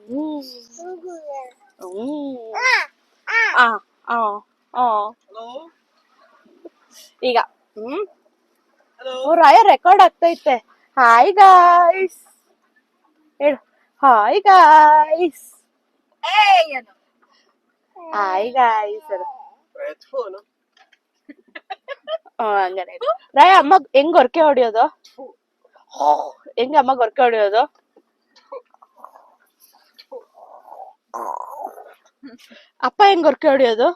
ಹ್ಮ್. ಹ್ಮ್. ಆ, ಆ, ಆ. ಈಗ ರಾಯ ರೆಕಾರ್ಡ್ ಆಗ್ತೈತೆ. ಹಾಯ್ ಗಾಯ್ಸ್ ಹೇಳು. Hi guys. ಹಾಯ್ ಗಾಯ್ಸ್ ಹಂಗಾನೆ. ರಾಯ ಅಮ್ಮ ಹೆಂಗ್ ಗೊರಕೆ ಹೊಡಿಯೋದು? ಹೆಂಗ ಅಮ್ಮ ಗೊರಕೆ ಹೊಡಿಯೋದು? ಅಪ್ಪ ಹೆಂಗ್ ಗೊರಕೆ ಹೊಡಿಯೋದು?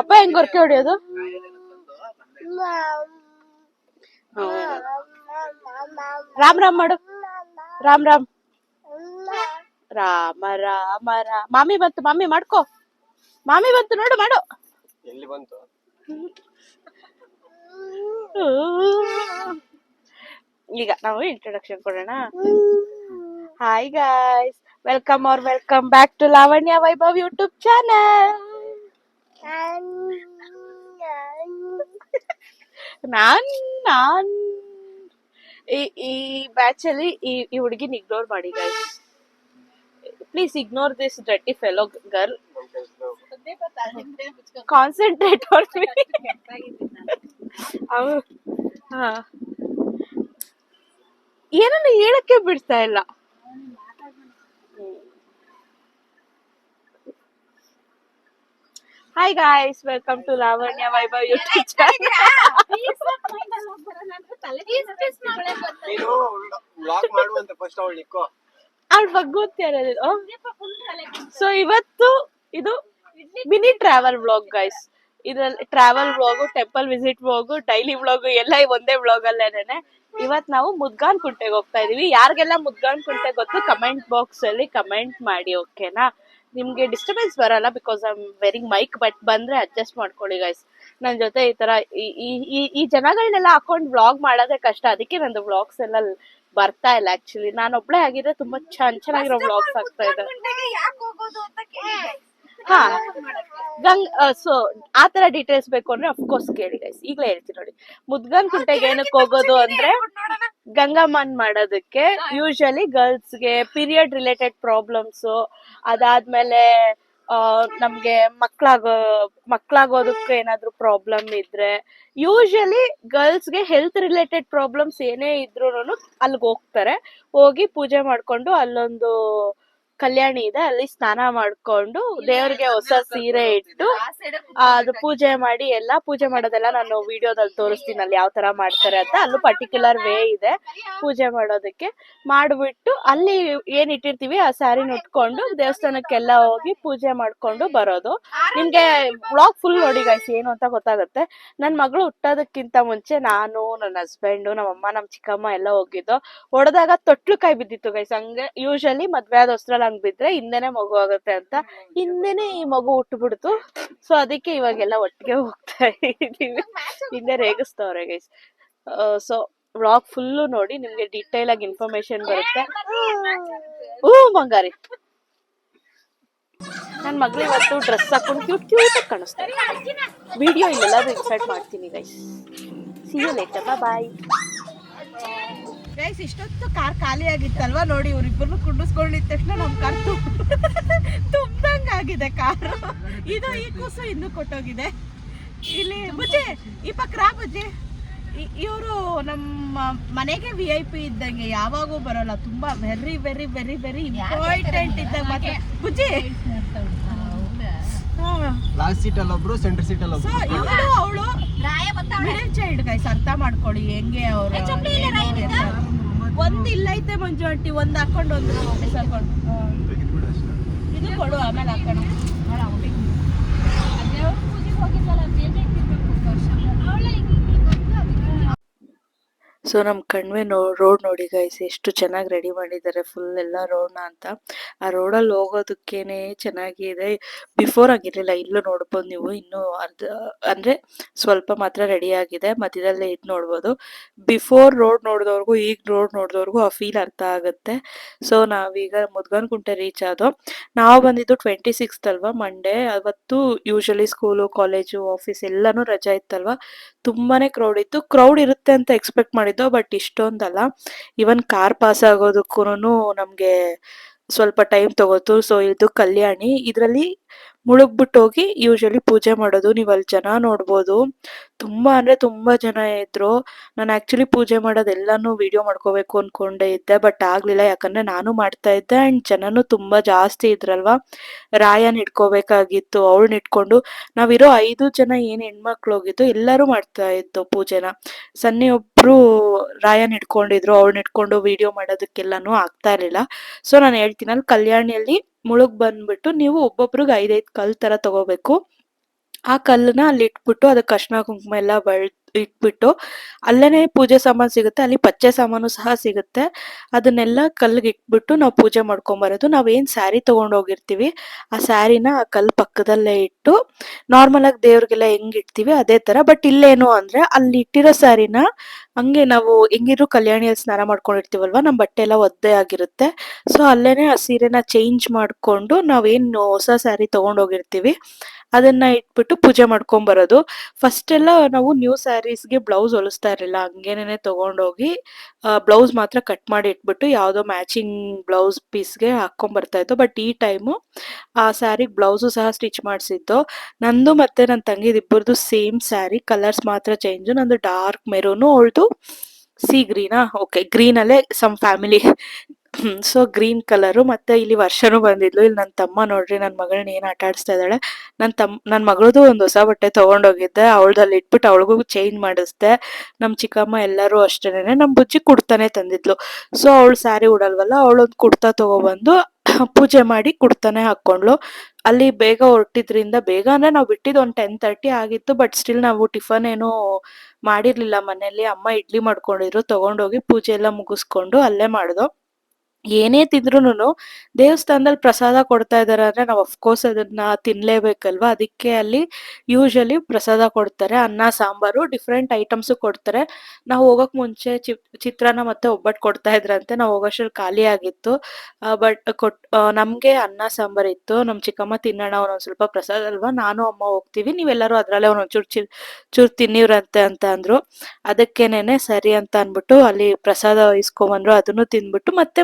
ಅಪ್ಪ ಹೆಂಗ್ ಗೊರಕೆ ಹೊಡಿಯೋದು? ರಾಮ್ ರಾಮ್ ಮಾಡು. ರಾಮ್ ರಾಮ್. ರಾಮ ರಾಮ ರಾಮ. ಮಾಮಿ ಬಂತು, ಮಾಮಿ ಮಾಡ್ಕೋ. ಮಾಮಿ ಬಂತು ನೋಡು, ಮಾಡು. ಎಲ್ಲಿ ಬಂತು? ಈಗ ನಾವು ಇಂಟ್ರೊಡಕ್ಷನ್ ಕೊಡೋಣ. Hi guys, welcome or welcome back to Lavanya Vaibhav YouTube channel. ನಾನ್ ಈ ಬ್ಯಾಚ್ ಅಲ್ಲಿ ಈ ಹುಡುಗಿನ ಇಗ್ನೋರ್ ಮಾಡಿ guys. Please ignore this dirty fellow girl. Concentrate on me. ಏನನ್ನು ಹೇಳಕ್ಕೆ ಬಿಡ್ತಾ ಇಲ್ಲ. Hi guys, welcome to Lavanya Vaibhav YouTube channel. ನೀನು ವ್ಲಾಗ್ ಮಾಡುವಂತ ಫಸ್ಟ್ ಅವಳು ನಿಕ್ಕೋ. ಅವ್ಳ ಬಗ್ಗೆ. ಸೊ ಇವತ್ತು ಇದು ಮಿನಿ ಟ್ರಾವೆಲ್ ವ್ಲಾಗ್ ಗೈಸ್. ಇದ್ರಲ್ಲಿ travel vlog, temple visit vlog, daily vlog ಎಲ್ಲ ಒಂದೇ ವ್ಲಾಗ್ ಅಲ್ಲೇನೆ. ಇವತ್ ನಾವು ಮುದ್ಗಾನ್ ಕುಂಟೆಗೆ ಹೋಗ್ತಾ ಇದೀವಿ. ಯಾರಿಗೆಲ್ಲ ಮುದ್ಗಾನ್ ಕುಂಟೆ ಗೊತ್ತು ಕಮೆಂಟ್ ಬಾಕ್ಸ್ ಅಲ್ಲಿ ಕಮೆಂಟ್ ಮಾಡಿ, ಓಕೆನಾ? ನಿಮ್ಗೆ ಡಿಸ್ಟರ್ಬೆನ್ಸ್ ಬರಲ್ಲ because I am wearing mic, but ಬಂದ್ರೆ ಅಡ್ಜಸ್ಟ್ ಮಾಡ್ಕೊಳ್ಳಿ ಗೈಸ್. ನನ್ ಜೊತೆ ಈ ತರ ಈ ಜನಗಳನ್ನೆಲ್ಲ ಹಾಕೊಂಡ್ ವ್ಲಾಗ್ ಮಾಡೋದೇ ಕಷ್ಟ, ಅದಕ್ಕೆ ನಂದು ವ್ಲಾಗ್ಸ್ ಎಲ್ಲ ಬರ್ತಾ ಇಲ್ಲ. ಆಕ್ಚುಲಿ ನಾನು ಒಬ್ಳೆ ಆಗಿದ್ರೆ ತುಂಬಾ ಚೆನ್ನಾಗಿರೋ ವ್ಲಾಗ್ಸ್ ಆಗ್ತಾ ಇದೆ. ಹಾ, ಸೊ ಆತರ ಡೀಟೇಲ್ಸ್ ಬೇಕು ಅಂದ್ರೆ ಅಫ್ಕೋರ್ಸ್ ಕೇಳಿ ಗೈಸ್. ಈಗಲೇ ಹೇಳ್ತೀನಿ ನೋಡಿ. ಮುದ್ಗನ್ ಕುಂಟೆಗೆ ಏನಕ್ಕೆ ಹೋಗೋದು ಅಂದ್ರೆ ಗಂಗಮ್ಮನ್ ಮಾಡೋದಕ್ಕೆ. ಯೂಶಲಿ ಗರ್ಲ್ಸ್ಗೆ ಪೀರಿಯಡ್ ರಿಲೇಟೆಡ್ ಪ್ರಾಬ್ಲಮ್ಸ್, ಅದಾದ್ಮೇಲೆ ನಮ್ಗೆ ಮಕ್ಳಾಗೋದಕ್ಕೆ ಏನಾದ್ರು ಪ್ರಾಬ್ಲಮ್ ಇದ್ರೆ, ಯೂಶಲಿ ಗರ್ಲ್ಸ್ಗೆ ಹೆಲ್ತ್ ರಿಲೇಟೆಡ್ ಪ್ರಾಬ್ಲಮ್ಸ್ ಏನೇ ಇದ್ರು ಅಲ್ಲಿಗೆ ಹೋಗ್ತಾರೆ. ಹೋಗಿ ಪೂಜೆ ಮಾಡ್ಕೊಂಡು, ಅಲ್ಲೊಂದು ಕಲ್ಯಾಣಿ ಇದೆ, ಅಲ್ಲಿ ಸ್ನಾನ ಮಾಡ್ಕೊಂಡು ದೇವ್ರಿಗೆ ಹೊಸ ಸೀರೆ ಇಟ್ಟು ಅದು ಪೂಜೆ ಮಾಡಿ, ಎಲ್ಲಾ ಪೂಜೆ ಮಾಡೋದೆಲ್ಲ ನಾನು ವಿಡಿಯೋದಲ್ಲಿ ತೋರಿಸ್ತೀನಿ ಅಲ್ಲಿ ಯಾವ ತರ ಮಾಡ್ತಾರೆ ಅಂತ. ಅಲ್ಲೂ ಪರ್ಟಿಕ್ಯುಲರ್ ವೇ ಇದೆ ಪೂಜೆ ಮಾಡೋದಕ್ಕೆ. ಮಾಡ್ಬಿಟ್ಟು ಅಲ್ಲಿ ಏನ್ ಇಟ್ಟಿರ್ತೀವಿ ಆ ಸ್ಯಾರಿನ ಉಟ್ಕೊಂಡು ದೇವಸ್ಥಾನಕ್ಕೆಲ್ಲ ಹೋಗಿ ಪೂಜೆ ಮಾಡ್ಕೊಂಡು ಬರೋದು. ನಿಮ್ಗೆ ವ್ಲಾಗ್ ಫುಲ್ ನೋಡಿ ಗೈಸ್, ಏನು ಅಂತ ಗೊತ್ತಾಗುತ್ತೆ. ನನ್ ಮಗಳು ಹುಟ್ಟೋದಕ್ಕಿಂತ ಮುಂಚೆ ನಾನು, ನನ್ನ ಹಸ್ಬೆಂಡು, ನಮ್ಮಮ್ಮ, ನಮ್ ಚಿಕ್ಕಮ್ಮ ಎಲ್ಲ ಹೋಗಿದ್ದು. ಹೊಡೆದಾಗ ತೊಟ್ಲು ಕೈ ಬಿದ್ದಿತ್ತು ಗೈಸ್. ಹಂಗೆ ಯೂಶಲಿ ಮದ್ವೆ ಆದ ಹೊಸ್ರಲ್ಲಿ ಹಂಗ್ ಬಿದ್ರೆ ಹಿಂದೆನೆ ಮಗು ಆಗುತ್ತೆ ಅಂತ, ಹಿಂದೆನೆ ಈ ಮಗು ಹುಟ್ಟುಬಿಡ್ತು. ಸೊ ಅದಕ್ಕೆ ಇವಾಗೆಲ್ಲ ಒಟ್ಟಿಗೆ ಹೋಗ್ತಾ ಇದೀವಿ. ಹಿಂದೆ ರೇಗಿಸ್ತವ್ರೆ ಗೈಸ್. ಸೊ ವ್ಲಾಗ್ ಫುಲ್ಲು ನೋಡಿ, ನಿಮ್ಗೆ ಡೀಟೇಲ್ ಆಗಿ ಇನ್ಫಾರ್ಮೇಶನ್ ಬರುತ್ತೆ. ಬಂಗಾರಿ ನನ್ ಮಗಳು ಇವತ್ತು ಡ್ರೆಸ್ ಹಾಕೊಂಡು ಕ್ಯೂಟ್ ಕಾಣಿಸ್ತಾರೆ. ವಿಡಿಯೋ ಇಲ್ಲೆಲ್ಲಾದ್ರೂ ಇನ್ಸರ್ಟ್ ಮಾಡ್ತೀನಿ guys. See you later, bye guys. ಇಷ್ಟೊತ್ತು ಕಾರ್ ಖಾಲಿ ಆಗಿತ್ತಲ್ವಾ ನೋಡಿ, ಇವ್ರಿಬ್ಬರನ್ನು ಕುಂಡಿಸ್ಕೊಂಡಿದ ತಕ್ಷಣ ನಮ್ ಕಾರ್ ತುಂಬ್ದಂಗಾಗಿದೆ ಕಾರು. ಇದು ಈ ಕೂಸು ಇನ್ನು ಕೊಟ್ಟೋಗಿದೆ. ಇಲ್ಲಿ ಬುಜ್ಜಿ ಈ ಪಕ್ಕ ರಾ ಬುಜ್ಜಿ. ಇವರು ನಮ್ಮ ಮನೆಗೆ VIP ಇದ್ದಂಗೆ, ಯಾವಾಗೂ ಬರೋಲ್ಲ. ತುಂಬಾ very very very very important ಇದ್ದಾಗ ಮಾತ್ರ ಬುಜ್ಜಿ. ಲಾಸ್ಟ್ ಸೀಟ್ ಅಲ್ಲಿ ಒಬ್ರು, ಸೆಂಟರ್ ಸೀಟ್ ಅಲ್ಲಿ ಒಬ್ರು. ಇವಳು ಅವಳು ಮಿಡಲ್ ಚೈಲ್ಡ್ ಗೈಸ್, ಅರ್ಥ ಮಾಡ್ಕೊಳ್ಳಿ ಹೆಂಗೆ ಅವರು. ಒಂದ್ ಇಲ್ಲ ಐತೆ ಮಂಜು ಆಂಟಿ, ಒಂದ್ ಹಾಕೊಂಡು ಒಂದು ಹಾಕೊಂಡು ಇದು ಕೊಡು, ಆಮೇಲೆ ಹಾಕೋಣ. ಸೊ ನಮ್ಮ ಕಣ್ವೆ ರೋಡ್ ನೋಡಿ ಗೈಸ್, ಎಷ್ಟು ಚೆನ್ನಾಗಿ ರೆಡಿ ಮಾಡಿದ್ದಾರೆ ಫುಲ್ ಎಲ್ಲ ರೋಡ್ನ ಅಂತ. ಆ ರೋಡಲ್ಲಿ ಹೋಗೋದಕ್ಕೇನೆ ಚೆನ್ನಾಗಿದೆ. ಬಿಫೋರ್ ಆಗಿರಲಿಲ್ಲ. ಇಲ್ಲೂ ನೋಡ್ಬೋದು ನೀವು, ಇನ್ನೂ ಅರ್ಧ ಅಂದರೆ ಸ್ವಲ್ಪ ಮಾತ್ರ ರೆಡಿ ಆಗಿದೆ. ಮಧ್ಯದಲ್ಲೇ ಇದು ನೋಡ್ಬೋದು. ಬಿಫೋರ್ ರೋಡ್ ನೋಡಿದವ್ರಿಗೂ ಈಗ ರೋಡ್ ನೋಡಿದವ್ರಿಗೂ ಆ ಫೀಲ್ ಅರ್ಥ ಆಗುತ್ತೆ. ಸೊ ನಾವೀಗ ಮುದ್ಗನ್ ಕುಂಟೆ ರೀಚ್ ಆದೋ. ನಾವು ಬಂದಿದ್ದು 26th ಅಲ್ವಾ, ಮಂಡೇ. ಅವತ್ತು ಯೂಶಲಿ ಸ್ಕೂಲು, ಕಾಲೇಜು, ಆಫೀಸ್ ಎಲ್ಲನೂ ರಜಾ ಇತ್ತಲ್ವಾ, ತುಂಬಾನೇ ಕ್ರೌಡ್ ಇತ್ತು. ಕ್ರೌಡ್ ಇರುತ್ತೆ ಅಂತ ಎಕ್ಸ್ಪೆಕ್ಟ್ ಮಾಡಿದ್ದು, ಇತ್ತು, ಬಟ್ ಇಷ್ಟೊಂದಲ್ಲ. ಇವನ್ ಕಾರ್ ಪಾಸ್ ಆಗೋದಕ್ಕೂ ನಮ್ಗೆ ಸ್ವಲ್ಪ ಟೈಮ್ ತಗೋತು. ಸೊ ಇದು ಕಲ್ಯಾಣಿ, ಇದರಲ್ಲಿ ಮುಳುಗ್ಬಿಟ್ಟು ಹೋಗಿ ಯೂಶಲಿ ಪೂಜೆ ಮಾಡೋದು. ನೀವು ಅಲ್ಲಿ ಜನ ನೋಡ್ಬೋದು, ತುಂಬಾ ಅಂದ್ರೆ ತುಂಬಾ ಜನ ಇದ್ರು. ನಾನು ಆಕ್ಚುಲಿ ಪೂಜೆ ಮಾಡೋದೆಲ್ಲಾನು ವಿಡಿಯೋ ಮಾಡ್ಕೋಬೇಕು ಅನ್ಕೊಂಡೆ ಇದ್ದೆ, ಬಟ್ ಆಗ್ಲಿಲ್ಲ, ಯಾಕಂದ್ರೆ ನಾನು ಮಾಡ್ತಾ ಇದ್ದೆ ಅಂಡ್ ಜನನು ತುಂಬಾ ಜಾಸ್ತಿ ಇದ್ರಲ್ವಾ. ರಾಯನ್ ಇಟ್ಕೋಬೇಕಾಗಿತ್ತು, ಅವಳನ್ನ ಇಟ್ಕೊಂಡು ನಾವಿರೋ 5 ಜನ ಏನ್ ಹೆಣ್ಮಕ್ಳು ಹೋಗಿದ್ದು ಎಲ್ಲರೂ ಮಾಡ್ತಾ ಇತ್ತು ಪೂಜೆನ. ಸನ್ನಿ ಒಬ್ರು ರಾಯನ್ ಇಟ್ಕೊಂಡಿದ್ರು, ಅವಳನ್ನ ಇಟ್ಕೊಂಡು ವಿಡಿಯೋ ಮಾಡೋದಕ್ಕೆಲ್ಲಾನು ಆಗ್ತಾ ಇರ್ಲಿಲ್ಲ. ಸೊ ನಾನು ಹೇಳ್ತೀನಿ, ಅಲ್ಲಿ ಕಲ್ಯಾಣಿಯಲ್ಲಿ ಮುಳುಗ್ ಬಂದ್ಬಿಟ್ಟು ನೀವು ಒಬ್ಬೊಬ್ರಿಗೆ 5-5 ಕಲ್ ತರ ತಗೋಬೇಕು. ಆ ಕಲ್ಲನ್ನ ಅಲ್ಲಿ ಇಟ್ಬಿಟ್ಟು ಅದಕ್ಕೆ ಅರ್ಶಿನ ಕುಂಕುಮ ಎಲ್ಲ ಇಟ್ಬಿಟ್ಟು ಅಲ್ಲೇನೆ ಪೂಜೆ ಸಾಮಾನು ಸಿಗುತ್ತೆ, ಅಲ್ಲಿ ಪಚ್ಚೆ ಸಾಮಾನು ಸಹ ಸಿಗುತ್ತೆ. ಅದನ್ನೆಲ್ಲ ಕಲ್ಗೆ ಇಟ್ಬಿಟ್ಟು ನಾವು ಪೂಜೆ ಮಾಡ್ಕೊಂಬರೋದು. ನಾವೇನ್ ಸ್ಯಾರಿ ತಗೊಂಡ್ ಹೋಗಿರ್ತೀವಿ ಆ ಸ್ಯಾರಿನ ಆ ಕಲ್ ಪಕ್ಕದಲ್ಲೇ ಇಟ್ಟು ನಾರ್ಮಲ್ ಆಗಿ ದೇವ್ರಿಗೆಲ್ಲ ಹೆಂಗ್ ಇಡ್ತೀವಿ ಅದೇ ತರ. ಬಟ್ ಇಲ್ಲೇನು ಅಂದ್ರೆ ಅಲ್ಲಿ ಇಟ್ಟಿರೋ ಸ್ಯಾರಿನ ಹಂಗೆ ನಾವು ಹೆಂಗಿದ್ರು ಕಲ್ಯಾಣಿಯಲ್ಲಿ ಸ್ನಾನ ಮಾಡ್ಕೊಂಡಿರ್ತೀವಲ್ವಾ, ನಮ್ ಬಟ್ಟೆ ಎಲ್ಲ ಒದ್ದೆ ಆಗಿರುತ್ತೆ. ಸೊ ಅಲ್ಲೇನೆ ಆ ಸೀರೆನ ಚೇಂಜ್ ಮಾಡ್ಕೊಂಡು ನಾವೇನು ಹೊಸ ಸ್ಯಾರಿ ತಗೊಂಡ್ ಹೋಗಿರ್ತೀವಿ ಅದನ್ನ ಇಟ್ಬಿಟ್ಟು ಪೂಜೆ ಮಾಡ್ಕೊಂಡ್ ಬರೋದು. ಫಸ್ಟ್ ಎಲ್ಲ ನಾವು ನ್ಯೂ ಸ್ಯಾರೀಸ್ಗೆ ಬ್ಲೌಸ್ ಹೊಲಿಸ್ತಾ ಇರ್ಲಿಲ್ಲ, ಹಂಗೇನೆ ತಗೊಂಡೋಗಿ ಬ್ಲೌಸ್ ಮಾತ್ರ ಕಟ್ ಮಾಡಿ ಇಟ್ಬಿಟ್ಟು ಯಾವ್ದೋ ಮ್ಯಾಚಿಂಗ್ ಬ್ಲೌಸ್ ಪೀಸ್ಗೆ ಹಾಕೊಂಡ್ ಬರ್ತಾ ಇತ್ತು. ಬಟ್ ಈ ಟೈಮು ಆ ಸ್ಯಾರಿಗೆ ಬ್ಲೌಸು ಸಹ ಸ್ಟಿಚ್ ಮಾಡಿಸಿದ್ದು. ನಂದು ಮತ್ತೆ ನನ್ನ ತಂಗಿದಿಬ್ಬರದು ಸೇಮ್ ಸ್ಯಾರಿ, ಕಲರ್ಸ್ ಮಾತ್ರ ಚೇಂಜು. ನಂದು ಡಾರ್ಕ್ ಮೆರೂನು, ಅವಳದು ಸಿ ಗ್ರೀನಾ, ಓಕೆ ಗ್ರೀನಲ್ಲೇ same family. So green colour. ಮತ್ತೆ ಇಲ್ಲಿ ವರ್ಷನೂ ಬಂದಿದ್ಲು. ಇಲ್ಲಿ ನನ್ನ ತಮ್ಮ ನೋಡ್ರಿ ನನ್ನ ಮಗಳನ್ನ ಏನ್ ಆಟ ಆಡಿಸ್ತಾ ಇದ್ದಾಳೆ. ನನ್ನ ಮಗಳದು ಒಂದು ಹೊಸ ಬಟ್ಟೆ ತಗೊಂಡೋಗಿದ್ದೆ, ಅವಳದಲ್ಲಿ ಇಟ್ಬಿಟ್ಟು ಅವಳಿಗೂ ಚೇಂಜ್ ಮಾಡಿಸ್ದೆ. ನಮ್ಮ ಚಿಕ್ಕಮ್ಮ ಎಲ್ಲರೂ ಅಷ್ಟೇನೆ. ನಮ್ಮ ಬುಜ್ಜಿ ಕುಡ್ತಾನೆ ತಂದಿದ್ಲು. ಸೊ ಅವಳು ಸ್ಯಾರಿ ಉಡಲ್ವಲ್ಲ, ಅವಳೊಂದು ಕುಡ್ತಾ ತಗೊಬಂದು ಪೂಜೆ ಮಾಡಿ ಕುಡ್ತಾನೆ ಹಾಕೊಂಡ್ಲು. ಅಲ್ಲಿ ಬೇಗ ಹೊರಟಿದ್ರಿಂದ, ಬೇಗ ಅಂದ್ರೆ ನಾವು ಬಿಟ್ಟಿದ್ದು ಒಂದು 10:30 ಆಗಿತ್ತು. ಬಟ್ ಸ್ಟಿಲ್ ನಾವು ಟಿಫನ್ ಏನು ಮಾಡಿರ್ಲಿಲ್ಲ ಮನೇಲಿ. ಅಮ್ಮ ಇಡ್ಲಿ ಮಾಡ್ಕೊಂಡಿದ್ರು, ತಗೊಂಡೋಗಿ ಪೂಜೆ ಎಲ್ಲ ಮುಗಿಸ್ಕೊಂಡು ಅಲ್ಲೇ ಮಾಡ್ದೋ. ಏನೇ ತಿಂದ್ರುನು ದೇವಸ್ಥಾನದಲ್ಲಿ ಪ್ರಸಾದ ಕೊಡ್ತಾ ಇದಾರೆ ಅಂದ್ರೆ ನಾವು ಅಫ್ಕೋರ್ಸ್ ಅದನ್ನ ತಿನ್ಲೇಬೇಕಲ್ವಾ. ಅದಕ್ಕೆ ಅಲ್ಲಿ ಯೂಶಲಿ ಪ್ರಸಾದ ಕೊಡ್ತಾರೆ, ಅನ್ನ ಸಾಂಬಾರು ಡಿಫ್ರೆಂಟ್ ಐಟಮ್ಸ್ ಕೊಡ್ತಾರೆ. ನಾವು ಹೋಗಕ್ ಮುಂಚೆ ಚಿತ್ರಾನ್ನ ಮತ್ತೆ ಒಬ್ಬಟ್ಟು ಕೊಡ್ತಾ ಇದ್ರಂತೆ, ನಾವು ಹೋಗೋಷ್ಟ್ರಲ್ಲಿ ಖಾಲಿ ಆಗಿತ್ತು. ಬಟ್ ನಮ್ಗೆ ಅನ್ನ ಸಾಂಬಾರ್ ಇತ್ತು. ನಮ್ ಚಿಕ್ಕಮ್ಮ ತಿನ್ನೋಣ ಒಂದೊಂದ್ ಸ್ವಲ್ಪ ಪ್ರಸಾದ ಅಲ್ವಾ, ನಾನು ಅಮ್ಮ ಹೋಗ್ತೀವಿ, ನೀವೆಲ್ಲರೂ ಅದ್ರಲ್ಲೇ ಒಂದೊಂದ್ ಚೂರ್ ತಿನ್ನಿವ್ರಂತೆ ಅಂತ ಅಂದ್ರು. ಅದಕ್ಕೇನೆ ಸರಿ ಅಂತ ಅನ್ಬಿಟ್ಟು ಅಲ್ಲಿ ಪ್ರಸಾದ ಇಸ್ಕೊಂಬಂದ್ರು, ಅದನ್ನು ತಿಂದ್ಬಿಟ್ಟು ಮತ್ತೆ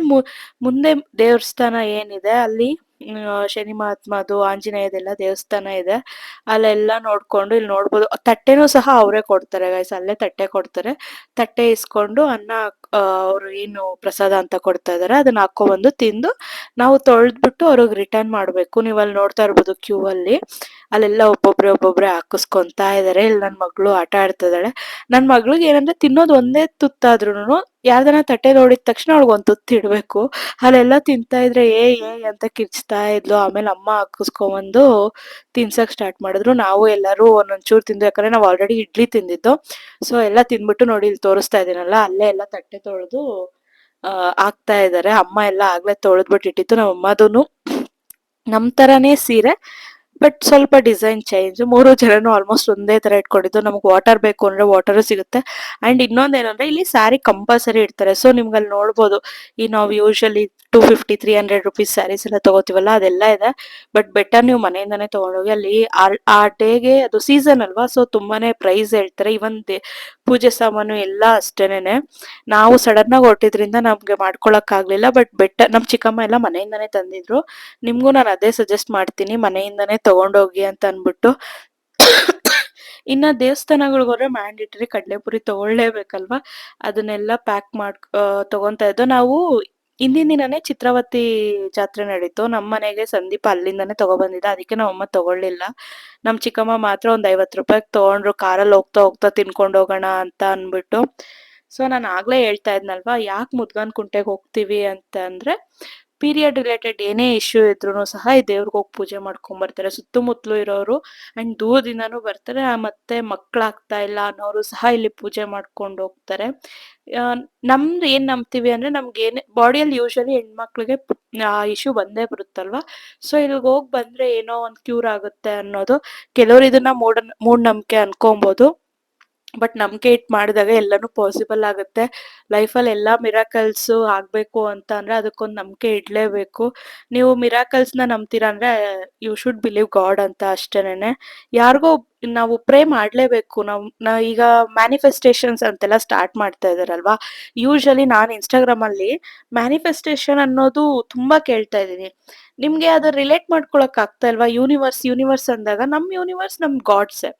ಮುಂದೆ ದೇವಸ್ಥಾನ ಏನಿದೆ ಅಲ್ಲಿ ಶನಿ ಮಹಾತ್ಮದು, ಆಂಜನೇಯದೆಲ್ಲ ದೇವಸ್ಥಾನ ಇದೆ, ಅಲ್ಲೆಲ್ಲ ನೋಡ್ಕೊಂಡು ಇಲ್ಲಿ ನೋಡ್ಬೋದು. ತಟ್ಟೆನೂ ಸಹ ಅವರೇ ಕೊಡ್ತಾರೆ ಗೈಸ್, ಅಲ್ಲೇ ತಟ್ಟೆ ಕೊಡ್ತಾರೆ. ತಟ್ಟೆ ಇಸ್ಕೊಂಡು ಅನ್ನ ಅವ್ರು ಏನು ಪ್ರಸಾದ ಅಂತ ಕೊಡ್ತಾ ಇದಾರೆ ಅದನ್ನ ಹಾಕೊಬಂದು ತಿಂದು ನಾವು ತೊಳೆದ್ಬಿಟ್ಟು ಅವ್ರಿಗೆ ರಿಟರ್ನ್ ಮಾಡ್ಬೇಕು. ನೀವು ಅಲ್ಲಿ ನೋಡ್ತಾ ಇರ್ಬೋದು ಕ್ಯೂ ಅಲ್ಲಿ, ಅಲ್ಲೆಲ್ಲ ಒಬ್ಬೊಬ್ರೆ ಹಾಕಿಸ್ಕೊಂತಾ ಇದಾರೆ. ಇಲ್ಲಿ ನನ್ನ ಮಗಳು ಆಟ ಆಡ್ತಾ ಇದ್ದಾಳೆ. ನನ್ನ ಮಗಳಿಗೆ ಏನಂದ್ರೆ ತಿನ್ನೋದು ಒಂದೇ ತುತ್ತಾದ್ರೂನು ಯಾವ್ದನ ತಟ್ಟೆ ನೋಡಿದ ತಕ್ಷಣ ಅವ್ಳಿಗೆ ಒಂದ್ ತುತ್ತು ಇಡ್ಬೇಕು. ಅಲ್ಲೆಲ್ಲ ತಿಂತಾ ಇದ್ರೆ ಏ ಅಂತ ಕಿರ್ಚ್ತಾ ಇದ್ಲು. ಆಮೇಲೆ ಅಮ್ಮ ಹಾಕಿಸ್ಕೊಂಬಂದು ತಿನ್ಸಕ್ ಸ್ಟಾರ್ಟ್ ಮಾಡಿದ್ರು. ನಾವು ಎಲ್ಲರೂ ಒಂದೊಂಚೂರು ತಿಂದು, ಯಾಕಂದ್ರೆ ನಾವು ಆಲ್ರೆಡಿ ಇಡ್ಲಿ ತಿಂದಿದ್ದು. ಸೊ ಎಲ್ಲ ತಿಂದ್ಬಿಟ್ಟು ನೋಡಿ ಇಲ್ಲಿ ತೋರಿಸ್ತಾ ಇದೀನಲ್ಲ, ಅಲ್ಲೇ ಎಲ್ಲ ತಟ್ಟೆ ತೊಳೆದು ಹಾಕ್ತಾ ಇದಾರೆ. ಅಮ್ಮ ಎಲ್ಲ ಆಗ್ಲೇ ತೊಳೆದ್ಬಿಟ್ಟು ಇಟ್ಟಿತ್ತು. ನಮ್ಮ ಅಮ್ಮದೂನು ನಮ್ ತರಾನೇ ಸೀರೆ, ಬಟ್ ಸ್ವಲ್ಪ ಡಿಸೈನ್ ಚೇಂಜ್. 3 ಜನನು ಆಲ್ಮೋಸ್ಟ್ ಒಂದೇ ತರ ಇಟ್ಕೊಂಡಿದ್ದು. ನಮ್ಗೆ ವಾಟರ್ ಬೇಕು ಅಂದ್ರೆ ವಾಟರ್ ಸಿಗುತ್ತೆ. ಅಂಡ್ ಇನ್ನೊಂದೇನಂದ್ರೆ ಇಲ್ಲಿ ಸ್ಯಾರಿ ಕಂಪಲ್ಸರಿ ಇಡ್ತಾರೆ. ಸೊ ನಿಮ್ಗೆ ಅಲ್ಲಿ ನೋಡ್ಬೋದು, ಈ ನಾವು ಯೂಶಲಿ 250-300 ರುಪೀಸ್ ಸ್ಯಾರೀಸ್ ಎಲ್ಲ ತಗೋತೀವಲ್ಲ ಅದೆಲ್ಲ ಇದೆ. ಬಟ್ ಬೆಟರ್ ನೀವು ಮನೆಯಿಂದಾನೇ ತಗೊಂಡೋಗಿ. ಅಲ್ಲಿ ಆ ಡೇಗೆ ಅದು ಸೀಸನ್ ಅಲ್ವಾ, ಸೊ ತುಂಬಾನೇ ಪ್ರೈಸ್ ಹೇಳ್ತಾರೆ. ಇವನ್ ಪೂಜೆ ಸಾಮಾನು ಎಲ್ಲ ಅಷ್ಟೇನೆ. ನಾವು ಸಡನ್ ಆಗಿ ಹೊರಟಿದ್ರಿಂದ ನಮ್ಗೆ ಮಾಡ್ಕೊಳಕ್ ಆಗ್ಲಿಲ್ಲ. ಬಟ್ ಬೆಟರ್, ನಮ್ ಚಿಕ್ಕಮ್ಮ ಎಲ್ಲ ಮನೆಯಿಂದಾನೇ ತಂದಿದ್ರು. ನಿಮ್ಗೂ ನಾನು ಅದೇ ಸಜೆಸ್ಟ್ ಮಾಡ್ತೀನಿ, ಮನೆಯಿಂದಾನೇ ತಗೊಂಡೋಗಿ ಅಂತ ಅನ್ಬಿಟ್ಟು. ಇನ್ನ ದೇವಸ್ಥಾನಗಳಿಗೆ ಹೋದ್ರೆ ಮ್ಯಾಂಡೇಟರಿ ಕಡ್ಲೆಪುರಿ ತಗೊಳ್ಳೇಬೇಕಲ್ವಾ, ಅದನ್ನೆಲ್ಲ ಪ್ಯಾಕ್ ತಗೊಂತಾ ಇದ್ದೋ ನಾವು. ಹಿಂದಿನ ದಿನನೇ ಚಿತ್ರಾವತಿ ಜಾತ್ರೆ ನಡೀತು. ನಮ್ಮ ಮನೆಗೆ ಸಂದೀಪ ಅಲ್ಲಿಂದಾನೇ ತಗೊಬಂದಿದ್ದ, ಅದಕ್ಕೆ ನಮ್ಮ ಅಮ್ಮ ತಗೊಳ್ಳಿಲ್ಲ. ನಮ್ ಚಿಕ್ಕಮ್ಮ ಮಾತ್ರ ಒಂದ್ 50 ರೂಪಾಯಿಗೆ ತಗೊಂಡ್ರು, ಕಾರಲ್ಲಿ ಹೋಗ್ತಾ ಹೋಗ್ತಾ ತಿನ್ಕೊಂಡು ಹೋಗೋಣ ಅಂತ ಅನ್ಬಿಟ್ಟು. ಸೊ ನಾನು ಆಗ್ಲೇ ಹೇಳ್ತಾ ಇದ್ನಲ್ವಾ, ಯಾಕೆ ಮುದ್ಗನ್ ಕುಂಟೆಗೆ ಹೋಗ್ತೀವಿ ಅಂತ ಅಂದ್ರೆ, ಪೀರಿಯಡ್ ರಿಲೇಟೆಡ್ ಏನೇ ಇಶ್ಯೂ ಇದ್ರು ಸಹ ಈ ದೇವ್ರಿಗೆ ಹೋಗಿ ಪೂಜೆ ಮಾಡ್ಕೊಂಡ್ ಬರ್ತಾರೆ. ಸುತ್ತಮುತ್ತಲು ಇರೋರು ಅಂಡ್ ದೂರದಿಂದಾನು ಬರ್ತಾರೆ. ಮತ್ತೆ ಮಕ್ಳಾಗ್ತಾ ಇಲ್ಲ ಅನ್ನೋರು ಸಹ ಇಲ್ಲಿ ಪೂಜೆ ಮಾಡ್ಕೊಂಡು ಹೋಗ್ತಾರೆ. ನಮ್ದು ಏನ್ ನಂಬ್ತೀವಿ ಅಂದ್ರೆ, ನಮ್ಗೆ ಏನೇ ಬಾಡಿಯಲ್ಲಿ ಯೂಶಲಿ ಹೆಣ್ಮಕ್ಳಿಗೆ ಆ ಇಶ್ಯೂ ಬಂದೇ ಬರುತ್ತಲ್ವಾ. ಸೊ ಇಲ್ಲಿಗೆ ಹೋಗಿ ಬಂದ್ರೆ ಏನೋ ಒಂದ್ ಕ್ಯೂರ್ ಆಗುತ್ತೆ ಅನ್ನೋದು. ಕೆಲವರು ಇದನ್ನ ಮೂಢನಂಬಿಕೆ ಅನ್ಕೊಬಹುದು, ಬಟ್ ನಂಬಿಕೆ ಇಟ್ಟು ಮಾಡಿದಾಗ ಎಲ್ಲನೂ ಪಾಸಿಬಲ್ ಆಗುತ್ತೆ. ಲೈಫಲ್ಲಿ ಎಲ್ಲ ಮಿರಾಕಲ್ಸು ಆಗಬೇಕು ಅಂತ ಅಂದರೆ ಅದಕ್ಕೊಂದು ನಂಬಿಕೆ ಇಡಲೇಬೇಕು. ನೀವು ಮಿರಾಕಲ್ಸ್ನ ನಂಬ್ತೀರಾ ಅಂದರೆ ಯು ಶುಡ್ ಬಿಲೀವ್ ಗಾಡ್ ಅಂತ ಅಷ್ಟೇನೆ. ಯಾರಿಗೋ ನಾವು ಪ್ರೇ ಮಾಡಲೇಬೇಕು. ಈಗ ಮ್ಯಾನಿಫೆಸ್ಟೇಷನ್ಸ್ ಅಂತೆಲ್ಲ ಸ್ಟಾರ್ಟ್ ಮಾಡ್ತಾ ಇದ್ದಾರಲ್ವಾ. ಯೂಶಲಿ ನಾನು ಇನ್ಸ್ಟಾಗ್ರಾಮಲ್ಲಿ ಮ್ಯಾನಿಫೆಸ್ಟೇಷನ್ ಅನ್ನೋದು ತುಂಬ ಕೇಳ್ತಾ ಇದ್ದೀನಿ. ನಿಮಗೆ ಅದು ರಿಲೇಟ್ ಮಾಡ್ಕೊಳಕ್ ಆಗ್ತಾ ಇಲ್ವಾ? ಯೂನಿವರ್ಸ್ ಯೂನಿವರ್ಸ್ ಅಂದಾಗ ನಮ್ಮ ಯೂನಿವರ್ಸ್ ನಮ್ಮ ಗಾಡ್ಸೆ.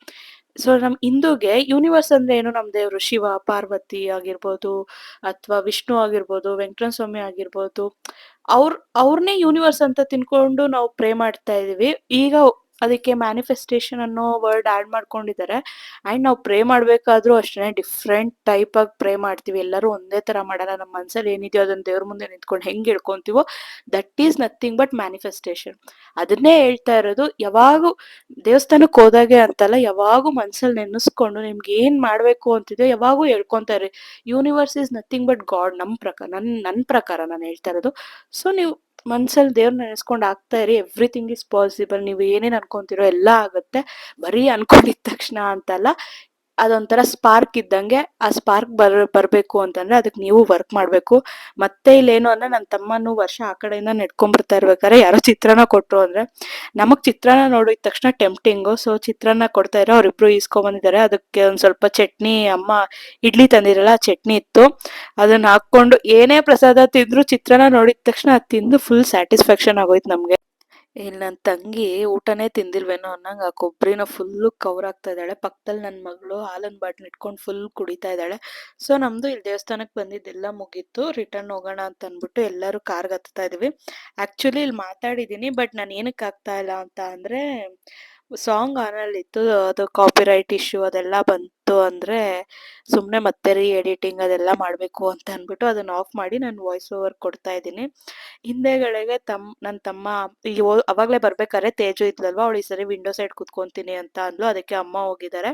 ಸೊ ನಮ್ಮ ಹಿಂದೂಗೆ ಯೂನಿವರ್ಸ್ ಅಂದ್ರೆ ಏನು? ನಮ್ಮ ದೇವರು ಶಿವ ಪಾರ್ವತಿ ಆಗಿರ್ಬೋದು, ಅಥವಾ ವಿಷ್ಣು ಆಗಿರ್ಬೋದು, ವೆಂಕಟರಮಣ ಸ್ವಾಮಿ ಆಗಿರ್ಬೋದು, ಅವ್ರ ಅವ್ರನ್ನೇ ಯೂನಿವರ್ಸ್ ಅಂತ ತಿನ್ಕೊಂಡು ನಾವು ಪ್ರೇ ಮಾಡ್ತಾ ಇದೀವಿ. ಈಗ ಅದಕ್ಕೆ ಮ್ಯಾನಿಫೆಸ್ಟೇಷನ್ ಅನ್ನೋ ವರ್ಡ್ ಆಡ್ ಮಾಡ್ಕೊಂಡಿದ್ದಾರೆ. ಆ್ಯಂಡ್ ನಾವು ಪ್ರೇ ಮಾಡ್ಬೇಕಾದ್ರೂ ಅಷ್ಟೇ ಡಿಫ್ರೆಂಟ್ ಟೈಪ್ ಆಗಿ ಪ್ರೇ ಮಾಡ್ತೀವಿ. ಎಲ್ಲರೂ ಒಂದೇ ತರ ಮಾಡಲ್ಲ. ನಮ್ಮ ಮನ್ಸಲ್ಲಿ ಏನಿದೆಯೋ ಅದನ್ನ ದೇವ್ರ ಮುಂದೆ ನಿಂತ್ಕೊಂಡು ಹೆಂಗ್ ಹೇಳ್ಕೊಂತೀವೋ that is nothing but manifestation. ಅದನ್ನೇ ಹೇಳ್ತಾ ಇರೋದು. ಯಾವಾಗೂ ದೇವಸ್ಥಾನಕ್ಕೆ ಹೋದಾಗೆ ಅಂತಲ್ಲ, ಯಾವಾಗೂ ಮನ್ಸಲ್ಲಿ ನೆನೆಸ್ಕೊಂಡು ನಿಮ್ಗೆ ಏನ್ ಮಾಡ್ಬೇಕು ಅಂತಿದೆ ಯಾವಾಗೂ ಹೇಳ್ಕೊಂತಾ ಇರಿ. Universe is nothing but god. ನನ್ನ ಪ್ರಕಾರ ನಾನು ಹೇಳ್ತಾ ಇರೋದು. ಸೊ ನೀವು ಮನ್ಸಲ್ಲಿ ದೇವ್ರನ್ನ ನೆನೆಸ್ಕೊಂಡು ಆಗ್ತಾ ಇರಿ. Everything is possible. ನೀವು ಏನೇನ್ ಅನ್ಕೊಂತಿರೋ ಎಲ್ಲ ಆಗುತ್ತೆ. ಬರೀ ಅನ್ಕೊಂಡಿದ ತಕ್ಷಣ ಅಂತಲ್ಲ, ಅದೊಂಥರ ಸ್ಪಾರ್ಕ್ ಇದ್ದಂಗೆ. ಆ ಸ್ಪಾರ್ಕ್ ಬರ್ಬೇಕು ಅಂತಂದ್ರೆ ಅದಕ್ಕೆ ನೀವು ವರ್ಕ್ ಮಾಡ್ಬೇಕು. ಮತ್ತೆ ಇಲ್ಲೇನು ಅಂದ್ರೆ ನನ್ನ ತಮ್ಮನು ವರ್ಷ ಆ ಕಡೆಯಿಂದ ನೆಡ್ಕೊಂಡ್ಬರ್ತಾ ಇರ್ಬೇಕಾದ್ರೆ ಯಾರೋ ಚಿತ್ರಾನ್ನ ಕೊಟ್ರು ಅಂದ್ರೆ ನಮಗ್ ಚಿತ್ರಾನ್ನ ನೋಡಿದ ತಕ್ಷಣ ಟೆಂಪ್ಟಿಂಗು. ಸೊ ಚಿತ್ರಾನ್ನ ಕೊಡ್ತಾ ಇರೋ ಅವ್ರಿಬ್ರು ಈಸ್ಕೊಂಬಂದಿದ್ದಾರೆ. ಅದಕ್ಕೆ ಒಂದ್ ಸ್ವಲ್ಪ ಚಟ್ನಿ, ಅಮ್ಮ ಇಡ್ಲಿ ತಂದಿರಲ್ಲ, ಆ ಚಟ್ನಿ ಇತ್ತು. ಅದನ್ನ ಹಾಕೊಂಡು ಏನೇ ಪ್ರಸಾದ ತಿಂದ್ರು ಚಿತ್ರಾನ್ನ ನೋಡಿದ ತಕ್ಷಣ ಅದ್ ತಿಂದು ಫುಲ್ ಸ್ಯಾಟಿಸ್ಫ್ಯಾಕ್ಷನ್ ಆಗೋಯ್ತು ನಮ್ಗೆ. ಇಲ್ಲಿ ನನ್ನ ತಂಗಿ ಊಟನೇ ತಿಂದಿಲ್ವೇನೋ ಅನ್ನಂಗೆ ಆ ಕೊಬ್ಬರಿನ ಫುಲ್ಲು ಕವರ್ ಆಗ್ತಾ ಇದ್ದಾಳೆ. ಪಕ್ಕದಲ್ಲಿ ನನ್ನ ಮಗಳು ಹಾಲಿನ ಬಾಟ್ಲ್ ಇಟ್ಕೊಂಡು ಫುಲ್ ಕುಡಿತಾ ಇದ್ದಾಳೆ. ಸೊ ನಮ್ದು ಇಲ್ಲಿ ದೇವಸ್ಥಾನಕ್ಕೆ ಬಂದಿದ್ದೆಲ್ಲ ಮುಗೀತು. ರಿಟರ್ನ್ ಹೋಗೋಣ ಅಂತ ಅಂದ್ಬಿಟ್ಟು ಎಲ್ಲರೂ ಕಾರ್ಗೆ ಹತ್ತಾ ಇದೀವಿ. ಆಕ್ಚುಲಿ ಇಲ್ಲಿ ಮಾತಾಡಿದ್ದೀನಿ, ಬಟ್ ನಾನು ಏನಕ್ಕೆ ಆಗ್ತಾ ಇಲ್ಲ ಅಂತ ಅಂದ್ರೆ ಸಾಂಗ್ ಆನಲ್ಲಿತ್ತು. ಅದು ಕಾಪಿರೈಟ್ ಇಶ್ಯೂ ಅದೆಲ್ಲ ಬಂತು ಅಂದ್ರೆ ಸುಮ್ಮನೆ ಮತ್ತೆ ರೀ ಎಡಿಟಿಂಗ್ ಅದೆಲ್ಲ ಮಾಡಬೇಕು ಅಂತ ಅಂದ್ಬಿಟ್ಟು ಅದನ್ನ ಆಫ್ ಮಾಡಿ ನಾನು ವಾಯ್ಸ್ ಓವರ್ ಕೊಡ್ತಾ ಇದ್ದೀನಿ. ಹಿಂದೆಗಳಿಗೆ ನನ್ನ ತಮ್ಮ ಈಗ ಅವಾಗಲೇ ಬರ್ಬೇಕಾದ್ರೆ ತೇಜು ಇದ್ಲಲ್ವಾ, ಅವಳು ಈ ಸರಿ ವಿಂಡೋ ಸೈಡ್ ಕುತ್ಕೊಂತೀನಿ ಅಂತ ಅಂದ್ಲು. ಅದಕ್ಕೆ ಅಮ್ಮ ಹೋಗಿದ್ದಾರೆ.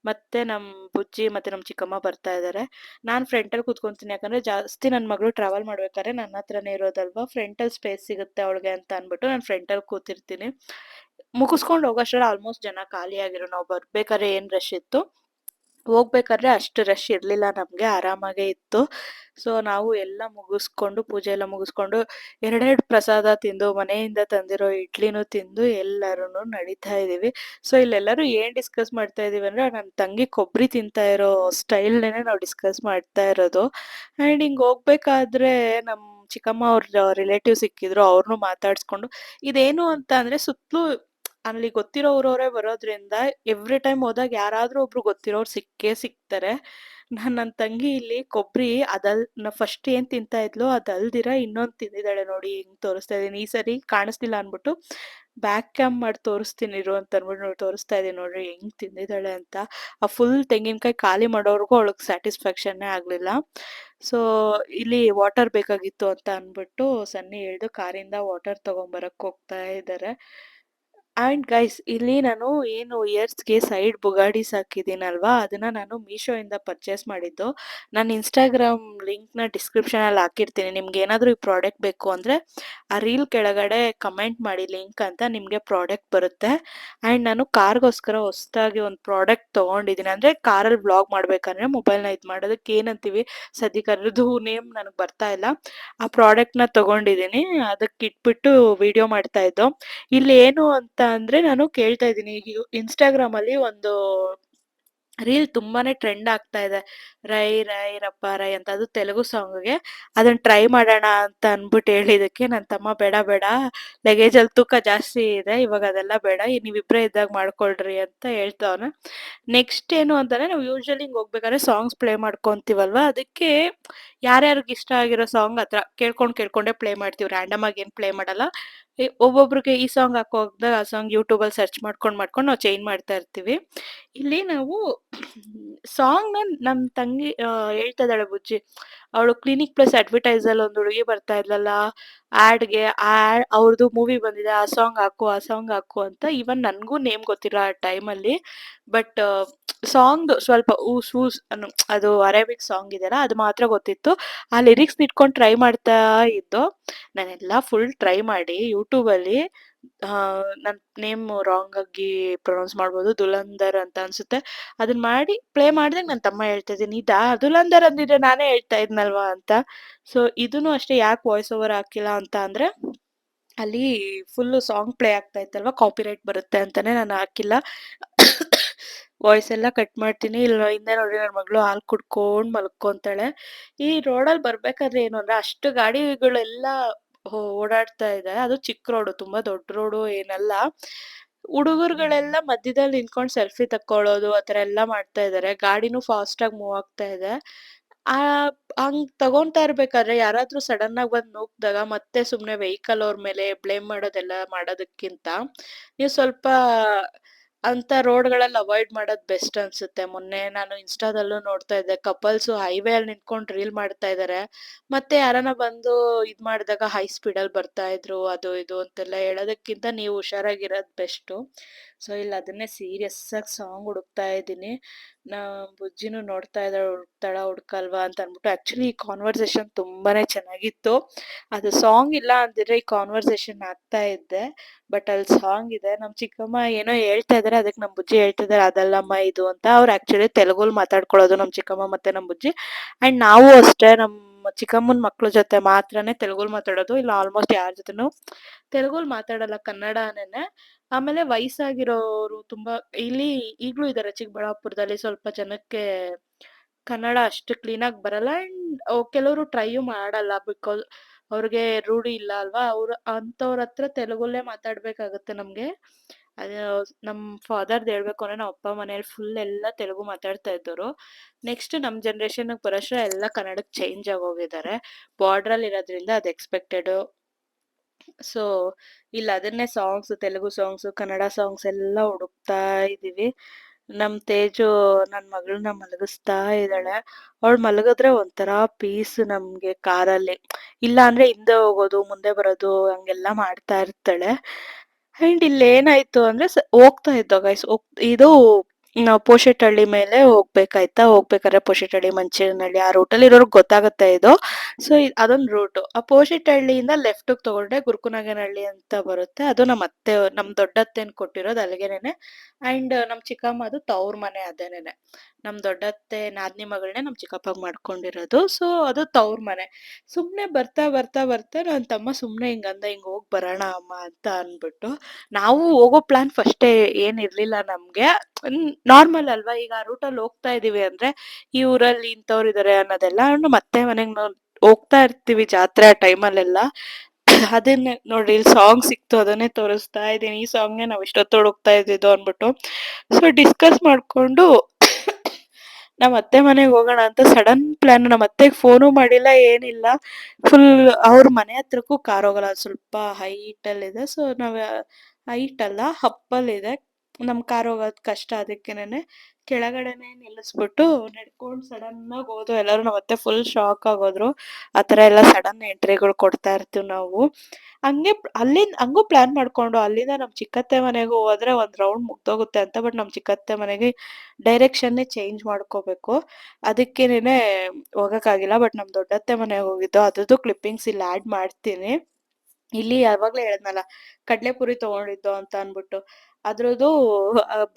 ಮತ್ತೆ ನಮ್ಮ ಬುಜ್ಜಿ ಮತ್ತೆ ನಮ್ಮ ಚಿಕ್ಕಮ್ಮ ಬರ್ತಾ ಇದ್ದಾರೆ. ನಾನು ಫ್ರಂಟಲ್ಲಿ ಕುತ್ಕೊಂತೀನಿ, ಯಾಕಂದ್ರೆ ಜಾಸ್ತಿ ನನ್ನ ಮಗಳು ಟ್ರಾವೆಲ್ ಮಾಡ್ಬೇಕಾದ್ರೆ ನನ್ನ ಹತ್ರನೇ ಇರೋದಲ್ವಾ, ಫ್ರಂಟಲ್ಲಿ ಸ್ಪೇಸ್ ಸಿಗುತ್ತೆ ಅವಳಿಗೆ ಅಂತ ಅಂದ್ಬಿಟ್ಟು ನಾನು ಫ್ರಂಟಲ್ಲಿ ಕೂತಿರ್ತೀನಿ. ಮುಗಿಸ್ಕೊಂಡು ಹೋಗೋಷ್ಟರಲ್ಲಿ ಆಲ್ಮೋಸ್ಟ್ ಜನ ಖಾಲಿ ಆಗಿರೋ. ನಾವು ಬರ್ಬೇಕಾದ್ರೆ ಏನ್ ರಶ್ ಇತ್ತು, ಹೋಗ್ಬೇಕಾದ್ರೆ ಅಷ್ಟು ರಶ್ ಇರ್ಲಿಲ್ಲ ನಮ್ಗೆ, ಆರಾಮಾಗೇ ಇತ್ತು. ಸೊ ನಾವು ಎಲ್ಲ ಮುಗಿಸ್ಕೊಂಡು ಪೂಜೆ ಎಲ್ಲ ಮುಗಿಸ್ಕೊಂಡು ಎರಡೆರಡು ಪ್ರಸಾದ ತಿಂದು ಮನೆಯಿಂದ ತಂದಿರೋ ಇಡ್ಲಿನೂ ತಿಂದು ಎಲ್ಲರೂ ನಡೀತಾ ಇದೀವಿ. ಸೊ ಇಲ್ಲೆಲ್ಲರೂ ಏನ್ ಡಿಸ್ಕಸ್ ಮಾಡ್ತಾ ಇದೀವಿ ಅಂದ್ರೆ ನನ್ನ ತಂಗಿ ಕೊಬ್ಬರಿ ತಿಂತಾ ಇರೋ ಸ್ಟೈಲ್ನೇನೆ ನಾವು ಡಿಸ್ಕಸ್ ಮಾಡ್ತಾ ಇರೋದು. ಆ್ಯಂಡ್ ಹಿಂಗ್ ಹೋಗ್ಬೇಕಾದ್ರೆ ನಮ್ ಚಿಕ್ಕಮ್ಮ ಅವ್ರ ರಿಲೇಟಿವ್ ಸಿಕ್ಕಿದ್ರು, ಅವ್ರನ್ನೂ ಮಾತಾಡ್ಸ್ಕೊಂಡು ಇದೇನು ಅಂತ ಅಂದ್ರೆ ಸುತ್ತಲೂ ಅಲ್ಲಿ ಗೊತ್ತಿರೋರವರೇ ಬರೋದ್ರಿಂದ ಎವ್ರಿ ಟೈಮ್ ಹೋದಾಗ ಯಾರಾದ್ರೂ ಒಬ್ರು ಗೊತ್ತಿರೋರು ಸಿಕ್ಕೇ ಸಿಗ್ತಾರೆ. ನನ್ನ ತಂಗಿ ಇಲ್ಲಿ ಕೊಬ್ಬರಿ ಫಸ್ಟ್ ಏನ್ ತಿಂತಾ ಇದ್ಲು ಅದಲ್ದಿರ ಇನ್ನೊಂದು ತಿಂದಿದ್ದಾಳೆ ನೋಡಿ. ಹೆಂಗ್ ತೋರಿಸ್ತಾ ಇದೀನಿ, ಈ ಸರಿ ಕಾಣಿಸ್ತಿಲ್ಲ ಅನ್ಬಿಟ್ಟು ಬ್ಯಾಕ್ ಕ್ಯಾಮ್ ಮಾಡಿ ತೋರಿಸ್ತೀನಿ ಇರು ಅಂತ ಅಂದ್ಬಿಟ್ಟು ತೋರಿಸ್ತಾ ಇದೀನಿ ನೋಡ್ರಿ ಹೆಂಗ್ ತಿಂದಿದ್ದಾಳೆ ಅಂತ. ಆ ಫುಲ್ ತೆಂಗಿನಕಾಯಿ ಖಾಲಿ ಮಾಡೋರ್ಗೂ ಅವಳಿಗೆ ಸ್ಯಾಟಿಸ್ಫ್ಯಾಕ್ಷನ್ನೇ ಆಗ್ಲಿಲ್ಲ. ಸೊ ಇಲ್ಲಿ ವಾಟರ್ ಬೇಕಾಗಿತ್ತು ಅಂತ ಅಂದ್ಬಿಟ್ಟು ಸನ್ನಿ ಹೇಳ್ದು ಕಾರಿಂದ ವಾಟರ್ ತಗೊಂಬರಕ್ ಹೋಗ್ತಾ ಇದ್ದಾರೆ. ಆ್ಯಂಡ್ ಗೈಸ್ ಇಲ್ಲಿ ನಾನು ಏನು ಇಯರ್ಸ್ಗೆ ಸೈಡ್ ಬುಗಾಡೀಸ್ ಹಾಕಿದ್ದೀನಲ್ವಾ, ಅದನ್ನ ನಾನು ಮೀಶೋಯಿಂದ ಪರ್ಚೇಸ್ ಮಾಡಿದ್ದು. ನಾನು ಇನ್ಸ್ಟಾಗ್ರಾಮ್ ಲಿಂಕ್ನ ಡಿಸ್ಕ್ರಿಪ್ಷನಲ್ಲಿ ಹಾಕಿರ್ತೀನಿ. ನಿಮ್ಗೆ ಏನಾದರೂ ಈ ಪ್ರಾಡಕ್ಟ್ ಬೇಕು ಅಂದರೆ ಆ ರೀಲ್ ಕೆಳಗಡೆ ಕಮೆಂಟ್ ಮಾಡಿ ಲಿಂಕ್ ಅಂತ, ನಿಮಗೆ ಪ್ರಾಡಕ್ಟ್ ಬರುತ್ತೆ. ಆ್ಯಂಡ್ ನಾನು ಕಾರ್ಗೋಸ್ಕರ ಹೊಸದಾಗಿ ಒಂದು ಪ್ರಾಡಕ್ಟ್ ತೊಗೊಂಡಿದ್ದೀನಿ. ಅಂದರೆ ಕಾರಲ್ಲಿ ವ್ಲಾಗ್ ಮಾಡ್ಬೇಕಂದ್ರೆ ಮೊಬೈಲ್ನ ಇದು ಮಾಡೋದಕ್ಕೆ ಏನಂತೀವಿ ಸದ್ಯಕ್ಕೆ ಅದ್ರದ್ದು ನೇಮ್ ನನಗೆ ಬರ್ತಾ ಇಲ್ಲ. ಆ ಪ್ರಾಡಕ್ಟ್ನ ತೊಗೊಂಡಿದ್ದೀನಿ, ಅದಕ್ಕೆ ಇಟ್ಬಿಟ್ಟು ವಿಡಿಯೋ ಮಾಡ್ತಾ ಇದ್ದೋ. ಇಲ್ಲಿ ಏನು ಅಂತ ಅಂದ್ರೆ ನಾನು ಕೇಳ್ತಾ ಇದ್ದೀನಿ, ಇನ್ಸ್ಟಾಗ್ರಾಮ್ ಅಲ್ಲಿ ಒಂದು ರೀಲ್ ತುಂಬಾನೇ ಟ್ರೆಂಡ್ ಆಗ್ತಾ ಇದೆ. ರೈ ರೈ ರಪ್ಪ ರೈ ಅಂತ, ಅದು ತೆಲುಗು ಸಾಂಗ್ಗೆ. ಅದನ್ನ ಟ್ರೈ ಮಾಡೋಣ ಅಂತ ಅನ್ಬಿಟ್ಟು ಹೇಳಿದಕ್ಕೆ ನನ್ನ ತಮ್ಮ ಬೇಡ ಬೇಡ, ಲಗೇಜ್ ಅಲ್ಲಿ ತೂಕ ಜಾಸ್ತಿ ಇದೆ, ಇವಾಗ ಅದೆಲ್ಲ ಬೇಡ, ನೀವಿಬ್ರೇ ಇದ್ದಾಗ ಮಾಡ್ಕೊಳ್ರಿ ಅಂತ ಹೇಳ್ತಾವನ. ನೆಕ್ಸ್ಟ್ ಏನು ಅಂತಂದ್ರೆ ನಾವು ಯೂಶಲಿ ಹಿಂಗ್ ಹೋಗ್ಬೇಕಾದ್ರೆ ಸಾಂಗ್ಸ್ ಪ್ಲೇ ಮಾಡ್ಕೊಂತೀವಲ್ವಾ, ಅದಕ್ಕೆ ಯಾರ್ಯಾರಿಗೆ ಇಷ್ಟ ಆಗಿರೋ ಸಾಂಗ್ ಹತ್ರ ಕೇಳ್ಕೊಂಡೇ ಪ್ಲೇ ಮಾಡ್ತೀವಿ. ರ್ಯಾಂಡಮ್ ಆಗಿ ಏನ್ ಪ್ಲೇ ಮಾಡಲ್ಲ. ಒಬ್ಬೊಬ್ರಿಗೆ ಈ ಸಾಂಗ್ ಹಾಕೋದಾಗ ಆ ಸಾಂಗ್ ಯೂಟ್ಯೂಬಲ್ಲಿ ಸರ್ಚ್ ಮಾಡ್ಕೊಂಡು ನಾವು ಚೇಂಜ್ ಮಾಡ್ತಾ ಇರ್ತೀವಿ. ಇಲ್ಲಿ ನಾವು ಸಾಂಗ್ನ ನಮ್ಮ ತಂಗಿ ಹೇಳ್ತಾ ಇದ್ದಾಳೆ ಬುಜ್ಜಿ. ಅವಳು ಕ್ಲಿನಿಕ್ ಪ್ಲಸ್ ಅಡ್ವರ್ಟೈಸಲ್ಲಿ ಒಂದು ಹುಡುಗಿ ಬರ್ತಾ ಇದ್ಲಲ್ಲ ಆಡ್ಗೆ, ಅವ್ರದ್ದು ಮೂವಿ ಬಂದಿದೆ, ಆ ಸಾಂಗ್ ಹಾಕು ಅಂತ. ಈವನ್ ನನಗೂ ನೇಮ್ ಗೊತ್ತಿಲ್ಲ ಆ ಟೈಮಲ್ಲಿ. ಬಟ್ ಸಾಂಗ್ದು ಸ್ವಲ್ಪ ಊಸ್ ಊಸ್ ಅನ್ನೋ ಅದು ಅರೇಬಿಕ್ ಸಾಂಗ್ ಇದೆಯಲ್ಲ ಅದು ಮಾತ್ರ ಗೊತ್ತಿತ್ತು. ಆ ಲಿರಿಕ್ಸ್ ಇಟ್ಕೊಂಡು ಟ್ರೈ ಮಾಡ್ತಾ ಇದ್ದು. ನಾನೆಲ್ಲ ಫುಲ್ ಟ್ರೈ ಮಾಡಿ ಯೂಟ್ಯೂಬಲ್ಲಿ ನನ್ನ ನೇಮ್ ರಾಂಗ್ ಆಗಿ ಪ್ರೊನೌನ್ಸ್ ಮಾಡ್ಬೋದು, ದುಲಂದರ್ ಅಂತ ಅನ್ಸುತ್ತೆ. ಅದನ್ನ ಮಾಡಿ ಪ್ಲೇ ಮಾಡಿದಾಗ ನನ್ನ ತಮ್ಮ ಹೇಳ್ತಾ ಇದ್ದೀನಿ, ಇದಾ ದುಲಂದರ್ ಅಂದಿದ್ರೆ ನಾನೇ ಹೇಳ್ತಾ ಇದ್ನಲ್ವಾ ಅಂತ. ಸೊ ಇದನ್ನು ಅಷ್ಟೇ ಯಾಕೆ ವಾಯ್ಸ್ ಓವರ್ ಹಾಕಿಲ್ಲ ಅಂತ ಅಂದ್ರೆ, ಅಲ್ಲಿ ಫುಲ್ಲು ಸಾಂಗ್ ಪ್ಲೇ ಆಗ್ತಾ ಇತ್ತಲ್ವಾ, ಕಾಪಿರೈಟ್ ಬರುತ್ತೆ ಅಂತಾನೆ ನಾನು ಹಾಕಿಲ್ಲ. ವಾಯ್ಸ್ ಎಲ್ಲ ಕಟ್ ಮಾಡ್ತೀನಿ. ಇಲ್ಲಿ ಹಿಂದೆ ನೋಡಿ ನನ್ನ ಮಗಳು ಹಾಲು ಕುಡ್ಕೊಂಡು ಮಲ್ಕೊಂತಾಳೆ. ಈ ರೋಡಲ್ಲಿ ಬರ್ಬೇಕಾದ್ರೆ ಏನು ಅಂದ್ರೆ ಅಷ್ಟು ಗಾಡಿಗಳೆಲ್ಲ ಓಡಾಡ್ತಾ ಇದೆ. ಅದು ಚಿಕ್ಕ ರೋಡು, ತುಂಬಾ ದೊಡ್ಡ ರೋಡು ಏನಲ್ಲ. ಹುಡುಗರುಗಳೆಲ್ಲ ಮಧ್ಯದಲ್ಲಿ ನಿಂತ್ಕೊಂಡು ಸೆಲ್ಫಿ ತಕ್ಕೊಳ್ಳೋದು ಆ ಥರ ಎಲ್ಲ ಮಾಡ್ತಾ ಇದ್ದಾರೆ. ಗಾಡಿನೂ ಫಾಸ್ಟಾಗಿ ಮೂವ್ ಆಗ್ತಾ ಇದೆ. ಆ ಹಂಗ್ ತಗೊಂತಾ ಇರ್ಬೇಕಾದ್ರೆ ಯಾರಾದ್ರೂ ಸಡನ್ ಆಗಿ ಬಂದು ನೂಕ್ದಾಗ ಮತ್ತೆ ಸುಮ್ನೆ ವೆಹಿಕಲ್ ಅವ್ರ ಮೇಲೆ ಬ್ಲೇಮ್ ಮಾಡೋದೆಲ್ಲ ಮಾಡೋದಕ್ಕಿಂತ ನೀವು ಸ್ವಲ್ಪ ಅಂತ ರೋಡ್ಗಳಲ್ಲಿ ಅವಾಯ್ಡ್ ಮಾಡೋದು ಬೆಸ್ಟ್ ಅನ್ಸುತ್ತೆ. ಮೊನ್ನೆ ನಾನು ಇನ್ಸ್ಟಾದಲ್ಲೂ ನೋಡ್ತಾ ಇದ್ದೆ, ಕಪಲ್ಸು ಹೈವೇ ಅಲ್ಲಿ ನಿಂತ್ಕೊಂಡು ರೀಲ್ ಮಾಡ್ತಾ ಇದ್ದಾರೆ. ಮತ್ತೆ ಯಾರನ್ನ ಬಂದು ಇದ್ ಮಾಡಿದಾಗ ಹೈ ಸ್ಪೀಡಲ್ಲಿ ಬರ್ತಾ ಇದ್ರು, ಅದು ಇದು ಅಂತೆಲ್ಲ ಹೇಳೋದಕ್ಕಿಂತ ನೀವು ಹುಷಾರಾಗಿರೋದು ಬೆಸ್ಟು. ಸೊ ಇಲ್ಲಿ ಅದನ್ನೇ ಸೀರಿಯಸ್ ಆಗಿ ಸಾಂಗ್ ಹುಡುಕ್ತಾ ಇದ್ದೀನಿ. ಬುಜ್ಜಿನೂ ನೋಡ್ತಾ ಇದ್ದಾಳೆ, ಹುಡುಕ್ತಾಳ ಹುಡುಕಲ್ವಾ ಅಂತ ಅಂದ್ಬಿಟ್ಟು. ಆ್ಯಕ್ಚುಲಿ ಈ ಕಾನ್ವರ್ಸೇಷನ್ ತುಂಬಾನೇ ಚೆನ್ನಾಗಿತ್ತು. ಅದು ಸಾಂಗ್ ಇಲ್ಲ ಅಂದಿದ್ರೆ ಈ ಕಾನ್ವರ್ಸೇಷನ್ ಆಗ್ತಾ ಇದ್ದೆ. ಬಟ್ ಅಲ್ಲಿ ಸಾಂಗ್ ಇದೆ. ನಮ್ಮ ಚಿಕ್ಕಮ್ಮ ಏನೋ ಹೇಳ್ತಾ ಇದಾರೆ, ಅದಕ್ಕೆ ನಮ್ಮ ಬುಜ್ಜಿ ಹೇಳ್ತಾ ಇದಾರೆ ಅದಲ್ಲಮ್ಮ ಇದು ಅಂತ. ಅವ್ರು ಆ್ಯಕ್ಚುಲಿ ತೆಲುಗುಲ್ ಮಾತಾಡ್ಕೊಳ್ಳೋದು ನಮ್ಮ ಚಿಕ್ಕಮ್ಮ ಮತ್ತೆ ನಮ್ಮ ಬುಜ್ಜಿ. ಆ್ಯಂಡ್ ನಾವು ಅಷ್ಟೇ ನಮ್ಮ ಚಿಕ್ಕಮ್ಮನ ಮಕ್ಳ ಜೊತೆ ಮಾತ್ರನೇ ತೆಲುಗುಲ್ ಮಾತಾಡೋದು. ಇಲ್ಲ ಆಲ್ಮೋಸ್ಟ್ ಯಾರ ಜೊತೆನೂ ತೆಲುಗುಲ್ ಮಾತಾಡಲ್ಲ, ಕನ್ನಡನೇನೆ. ಆಮೇಲೆ ವಯಸ್ಸಾಗಿರೋರು ತುಂಬಾ ಇಲ್ಲಿ ಈಗ್ಲೂ ಇದಾರೆ ಚಿಕ್ಕಬಳ್ಳಾಪುರದಲ್ಲಿ. ಸ್ವಲ್ಪ ಜನಕ್ಕೆ ಕನ್ನಡ ಅಷ್ಟು ಕ್ಲೀನಾಗಿ ಬರಲ್ಲ. ಆ್ಯಂಡ್ ಕೆಲವರು ಟ್ರೈಯೂ ಮಾಡಲ್ಲ, ಬಿಕಾಸ್ ಅವ್ರಿಗೆ ರೂಢಿ ಇಲ್ಲ ಅಲ್ವಾ. ಅವ್ರು ಅಂಥವ್ರ ಹತ್ರ ತೆಲುಗುಲ್ಲೇ ಮಾತಾಡ್ಬೇಕಾಗತ್ತೆ ನಮ್ಗೆ. ಅದು ನಮ್ಮ ಫಾದರ್ದು ಹೇಳ್ಬೇಕು ಅಂದ್ರೆ ನಮ್ಮ ಅಪ್ಪ ಮನೇಲಿ ಫುಲ್ ಎಲ್ಲ ತೆಲುಗು ಮಾತಾಡ್ತಾ ಇದ್ದವರು. ನೆಕ್ಸ್ಟ್ ನಮ್ಮ ಜನ್ರೇಷನ್ಗೆ ಬರೋಷ್ಟರ ಎಲ್ಲ ಕನ್ನಡಕ್ಕೆ ಚೇಂಜ್ ಆಗೋಗಿದ್ದಾರೆ. ಬಾರ್ಡ್ರಲ್ಲಿ ಇರೋದ್ರಿಂದ ಅದು ಎಕ್ಸ್ಪೆಕ್ಟೆಡು. ಸೊ ಇಲ್ಲ ಅದನ್ನೇ songs, Telugu songs, Kannada songs ಎಲ್ಲ ಹುಡುಕ್ತಾ ಇದೀವಿ. ನಮ್ಮ ತೇಜು ನನ್ನ ಮಗಳನ್ನ ಮಲಗಿಸ್ತಾ ಇದ್ದಾಳೆ. ಅವಳು ಮಲಗಿದ್ರೆ ಒಂಥರ ಪೀಸ್ ನಮ್ಗೆ ಕಾರಲ್ಲಿ. ಇಲ್ಲ ಅಂದ್ರೆ ಹಿಂದೆ ಹೋಗೋದು ಮುಂದೆ ಬರೋದು ಹಂಗೆಲ್ಲ ಮಾಡ್ತಾ ಇರ್ತಾಳೆ. ಅಂಡ್ ಇಲ್ಲಿ ಏನಾಯ್ತು ಅಂದ್ರೆ ಹೋಗ್ತಾ ಇದ್ದೋ ಗೈಸ್, ಇದು ನಾವು ಪೋಶೆಟ್ಟಹಳ್ಳಿ ಮೇಲೆ ಹೋಗ್ಬೇಕಾಯ್ತಾ. ಹೋಗ್ಬೇಕಾದ್ರೆ ಪೋಶೆಟ್ಟಹಳ್ಳಿ, ಮಂಚೇನಹಳ್ಳಿ ಆ ರೂಟಲ್ಲಿ ಇರೋರ್ಗೆ ಗೊತ್ತಾಗುತ್ತೆ ಇದು. ಸೊ ಅದೊಂದು ರೂಟು. ಆ ಪೋಶೆಟ್ಟಹಳ್ಳಿಯಿಂದ ಲೆಫ್ಟಿಗೆ ತಗೊಂಡ್ರೆ ಗುರುಕುನಾಗನಹಳ್ಳಿ ಅಂತ ಬರುತ್ತೆ. ಅದು ನಮ್ಮ ಅತ್ತೆ, ನಮ್ಮ ದೊಡ್ಡತ್ತೆನ ಕೊಟ್ಟಿರೋದು ಅಲ್ಲಿಗೆನೆ. ಆ್ಯಂಡ್ ನಮ್ಮ ಚಿಕ್ಕಮ್ಮದು ತವ್ರ ಮನೆ ಅದೇನೇನೆ. ನಮ್ಮ ದೊಡ್ಡತ್ತೆ ನಾದಿನಿ ಮಗಳನ್ನೇ ನಮ್ಮ ಚಿಕ್ಕಪ್ಪಗೆ ಮಾಡ್ಕೊಂಡಿರೋದು. ಸೊ ಅದು ತವ್ರ ಮನೆ. ಸುಮ್ಮನೆ ಬರ್ತಾ ಬರ್ತಾ ಬರ್ತಾ ನನ್ನ ತಮ್ಮ ಸುಮ್ಮನೆ ಹಿಂಗಂದ, ಹಿಂಗೆ ಹೋಗಿ ಬರೋಣ ಅಮ್ಮ ಅಂತ ಅಂದ್ಬಿಟ್ಟು. ನಾವು ಹೋಗೋ ಪ್ಲಾನ್ ಫಸ್ಟೇ ಏನಿರಲಿಲ್ಲ ನಮಗೆ. ನಾರ್ಮಲ್ ಅಲ್ವಾ, ಈಗ ಆ ರೂಟಲ್ಲಿ ಹೋಗ್ತಾ ಇದೀವಿ ಅಂದ್ರೆ ಈ ಊರಲ್ಲಿ ಇಂಥವ್ರು ಇದಾರೆ ಅನ್ನೋದೆಲ್ಲ. ಮತ್ತೆ ಮನೆಗೆ ನಾವು ಹೋಗ್ತಾ ಇರ್ತೀವಿ ಜಾತ್ರೆ ಆ ಟೈಮಲ್ಲೆಲ್ಲ. ಅದನ್ನೇ ನೋಡಿ ಇಲ್ಲಿ ಸಾಂಗ್ ಸಿಕ್ತು, ಅದನ್ನೇ ತೋರಿಸ್ತಾ ಇದ್ದೀನಿ. ಈ ಸಾಂಗ್ನೇ ನಾವು ಇಷ್ಟೊತ್ತು ಹೋಗ್ತಾ ಇದ್ದಿದ್ದು ಅಂದ್ಬಿಟ್ಟು. ಸೊ ಡಿಸ್ಕಸ್ ಮಾಡಿಕೊಂಡು ನಮ್ಮ ಅತ್ತೆ ಮನೆಗೆ ಹೋಗೋಣ ಅಂತ ಸಡನ್ ಪ್ಲಾನ್. ನಮ್ಮ ಅತ್ತೆಗೆ ಫೋನು ಮಾಡಿಲ್ಲ, ಏನಿಲ್ಲ. ಫುಲ್ ಅವ್ರ ಮನೆ ಹತ್ರಕ್ಕೂ ಕಾರ್ ಹೋಗಲ್ಲ, ಸ್ವಲ್ಪ ಹೈಟಲ್ಲಿದೆ. ಸೊ ನಾವು ಹೈಟ್ ಅಲ್ಲ, ಹಪ್ಪಲ್ಲಿದೆ, ನಮ್ಮ ಕಾರ್ ಹೋಗೋದು ಕಷ್ಟ. ಅದಕ್ಕೇನೆ ಕೆಳಗಡೆನೆ ನಿಲ್ಲಿಸ್ಬಿಟ್ಟು ನಡ್ಕೊಂಡು ಸಡನ್ನಾಗಿ ಹೋದ್ವು. ಎಲ್ಲರೂ ನಮ್ಮ ಅತ್ತೆ ಫುಲ್ ಶಾಕ್ ಆಗೋದ್ರು. ಆ ಥರ ಎಲ್ಲ ಸಡನ್ ಎಂಟ್ರಿಗಳು ಕೊಡ್ತಾ ಇರ್ತೀವಿ ನಾವು. ಹಂಗೆ ಅಲ್ಲಿಂದ ಹಂಗೂ ಪ್ಲಾನ್ ಮಾಡ್ಕೊಂಡು ಅಲ್ಲಿಂದ ನಮ್ಮ ಚಿಕ್ಕತ್ತೆ ಮನೆಗೂ ಹೋದ್ರೆ ಒಂದು ರೌಂಡ್ ಮುಗ್ದೋಗುತ್ತೆ ಅಂತ. ಬಟ್ ನಮ್ಮ ಚಿಕ್ಕತ್ತೆ ಮನೆಗೆ ಡೈರೆಕ್ಷನ್ನೇ ಚೇಂಜ್ ಮಾಡ್ಕೋಬೇಕು, ಅದಕ್ಕೇನೆ ಹೋಗೋಕ್ಕಾಗಿಲ್ಲ. ಬಟ್ ನಮ್ಮ ದೊಡ್ಡತ್ತೆ ಮನೆಗೆ ಹೋಗಿದ್ದು, ಅದ್ರದ್ದು ಕ್ಲಿಪ್ಪಿಂಗ್ಸ್ ಇಲ್ಲಿ ಆ್ಯಡ್ ಮಾಡ್ತೀನಿ. ಇಲ್ಲಿ ಯಾವಾಗಲೇ ಹೇಳಿದ್ನಲ್ಲ ಕಡಲೆಪುರಿ ತೊಗೊಂಡಿದ್ದು ಅಂತ ಅಂದ್ಬಿಟ್ಟು, ಅದ್ರದ್ದು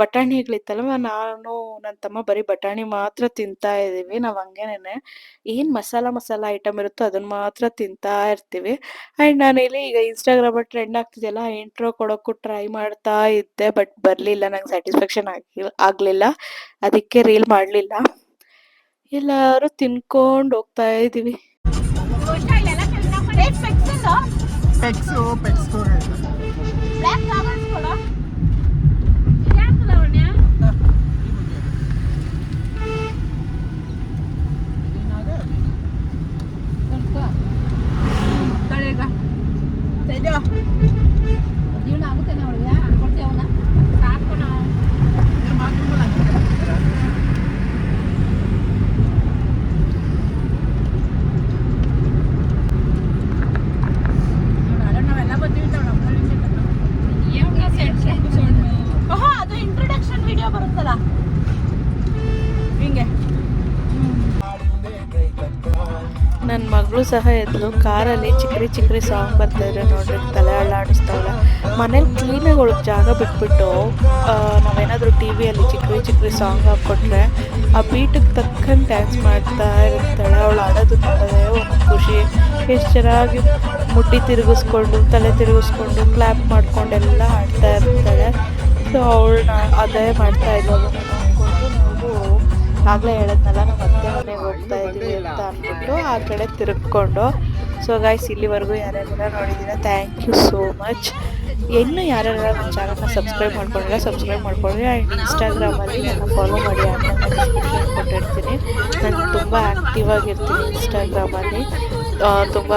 ಬಟಾಣಿಗಳಿತ್ತಲ್ವ, ನಾನು ನನ್ನ ತಮ್ಮ ಬರೀ ಬಟಾಣಿ ಮಾತ್ರ ತಿಂತಾ ಇದ್ದೀವಿ. ನಾವು ಹಂಗೇನೆ ಏನು ಮಸಾಲ ಐಟಮ್ ಇರುತ್ತೋ ಅದನ್ನ ಮಾತ್ರ ತಿಂತಾ ಇರ್ತೀವಿ. ಆ್ಯಂಡ್ ನಾನಿಲ್ಲಿ ಈಗ ಇನ್ಸ್ಟಾಗ್ರಾಮಲ್ಲಿ ಟ್ರೆಂಡ್ ಆಗ್ತಿದೆಯಲ್ಲ, ಇಂಟ್ರೋ ಕೊಡೋಕ್ಕೂ ಟ್ರೈ ಮಾಡ್ತಾ ಇದ್ದೆ. ಬಟ್ ಬರಲಿಲ್ಲ, ನಂಗೆ ಸ್ಯಾಟಿಸ್ಫ್ಯಾಕ್ಷನ್ ಆಗಲಿಲ್ಲ. ಅದಕ್ಕೆ ರೀಲ್ ಮಾಡಲಿಲ್ಲ. ಎಲ್ಲರೂ ತಿನ್ಕೊಂಡು ಹೋಗ್ತಾ ಇದ್ದೀವಿ. ಪೆಕ್ಸು ಪೆಕ್ಸ್ಕೋ ನನ್ನ ಮಗಳು ಸಹ ಎದ್ಲು. ಕಾರಲ್ಲಿ ಚಿಕ್ರಿ ಚಿಕ್ರಿ ಸಾಂಗ್ ಬರ್ತಾಯಿದ್ರೆ ನೋಡ್ರಿ ತಲೆ ಅಳ್ಳಾಡಿಸ್ತಾವಳೆ. ಮನೇಲಿ ಕ್ಲೀನಾಗಿ ಒಳಗೆ ಜಾಗ ಬಿಟ್ಬಿಟ್ಟು ನಾವೇನಾದರೂ ಟಿ ವಿಯಲ್ಲಿ ಚಿಕ್ರಿ ಚಿಕ್ರಿ ಸಾಂಗ್ ಹಾಕ್ಕೊಟ್ರೆ ಆ ಬೀಟಿಗೆ ತಕ್ಕಂಗೆ ಡ್ಯಾನ್ಸ್ ಮಾಡ್ತಾ ಇರ್ತಾಳೆ. ಅವಳು ಆಡೋದು ನೋಡೋದೇ ಒಂದು ಖುಷಿ. ಎಷ್ಟು ಚೆನ್ನಾಗಿ ಮುಡ್ಡಿ ತಿರುಗಿಸ್ಕೊಂಡು ತಲೆ ತಿರುಗಿಸ್ಕೊಂಡು ಕ್ಲ್ಯಾಪ್ ಮಾಡ್ಕೊಂಡೆಲ್ಲ ಆಡ್ತಾ ಇರ್ತಾಳೆ. ಸೊ ಅವಳನ್ನ ಅದೇ ಮಾಡ್ತಾ ಇದ್ದೋದು ನೋಡಿಕೊಂಡು ನಾವು ಆಗಲೇ ಹೇಳಿದ್ನಲ್ಲ ನಮ್ಮ ಅತ್ತೆ ಮನೆಗೆ ಹೋಗ್ತಾ ಇದ್ದೀವಿ ಅಂತ ಅಂದ್ಬಿಟ್ಟು ಆ ಕಡೆ ತಿರುಗ್ಕೊಂಡು. ಸೊ ಗೈಸ್, ಇಲ್ಲಿವರೆಗೂ ಯಾರ್ಯಾರೆಲ್ಲ ನೋಡಿದ್ದೀರಾ ಥ್ಯಾಂಕ್ ಯು ಸೋ ಮಚ್. ಇನ್ನೂ ಯಾರ್ಯಾರು ನನ್ನ ಚಾನಲ್ನ ಸಬ್ಸ್ಕ್ರೈಬ್ ಮಾಡ್ಕೊಂಡಿಲ್ಲ ಸಬ್ಸ್ಕ್ರೈಬ್ ಮಾಡ್ಕೊಳ್ಳಿ. ಆ್ಯಂಡ್ ಇನ್ಸ್ಟಾಗ್ರಾಮಲ್ಲಿ ನನ್ನ ಫಾಲೋ ಮಾಡಿ ಅಂತ ಡಿಸ್ಕ್ರಿಪ್ಷನ್ ಕೊಟ್ಟಿರ್ತೀನಿ. ನಾನು ತುಂಬ ಆ್ಯಕ್ಟಿವ್ ಆಗಿರ್ತೀನಿ ಇನ್ಸ್ಟಾಗ್ರಾಮಲ್ಲಿ. ತುಂಬ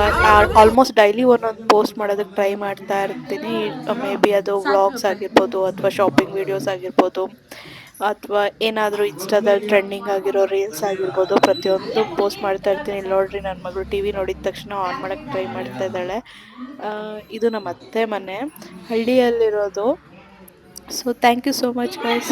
ಆಲ್ಮೋಸ್ಟ್ ಡೈಲಿ ಒಂದೊಂದು ಪೋಸ್ಟ್ ಮಾಡೋದಕ್ಕೆ ಟ್ರೈ ಮಾಡ್ತಾ ಇರ್ತೀನಿ. ಮೇ ಬಿ ಅದು ವ್ಲಾಗ್ಸ್ ಆಗಿರ್ಬೋದು ಅಥವಾ ಶಾಪಿಂಗ್ ವೀಡಿಯೋಸ್ ಆಗಿರ್ಬೋದು ಅಥವಾ ಏನಾದರೂ ಇನ್ಸ್ಟಾದಲ್ಲಿ ಟ್ರೆಂಡಿಂಗ್ ಆಗಿರೋ ರೀಲ್ಸ್ ಆಗಿರ್ಬೋದು, ಪ್ರತಿಯೊಂದು ಪೋಸ್ಟ್ ಮಾಡ್ತಾ ಇರ್ತೀನಿ. ಇಲ್ಲಿ ನೋಡ್ರಿ, ನನ್ನ ಮಗಳು ಟಿ ವಿ ನೋಡಿದ ತಕ್ಷಣ ಆನ್ ಮಾಡೋಕ್ಕೆ ಟ್ರೈ ಮಾಡ್ತಾ ಇದ್ದಾಳೆ. ಇದು ನಮ್ಮ ಅತ್ತೆ ಮನೆ, ಹಳ್ಳಿಯಲ್ಲಿರೋದು. So thank you so much guys.